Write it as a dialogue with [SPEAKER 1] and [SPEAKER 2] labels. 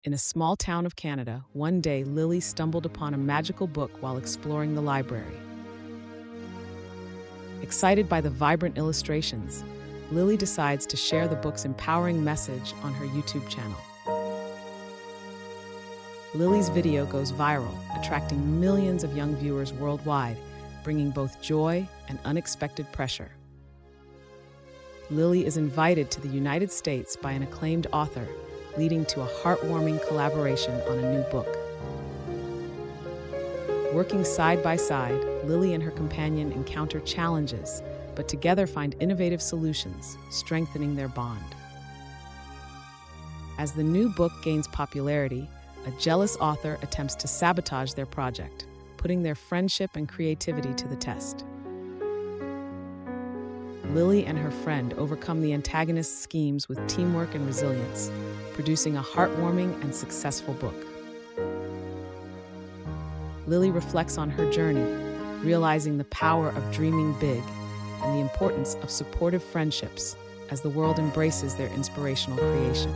[SPEAKER 1] In a small town of Canada, one day Lily stumbled upon a magical book while exploring the library. Excited by the vibrant illustrations, Lily decides to share the book's empowering message on her YouTube channel. Lily's video goes viral, attracting millions of young viewers worldwide, bringing both joy and unexpected pressure. Lily is invited to the United States by an acclaimed author, leading to a heartwarming collaboration on a new book. Working side by side, Lily and her companion encounter challenges, but together find innovative solutions, strengthening their bond. As the new book gains popularity, a jealous author attempts to sabotage their project, putting their friendship and creativity to the test. Lily and her friend overcome the antagonist's schemes with teamwork and resilience, producing a heartwarming and successful book. Lily reflects on her journey, realizing the power of dreaming big and the importance of supportive friendships as the world embraces their inspirational creation.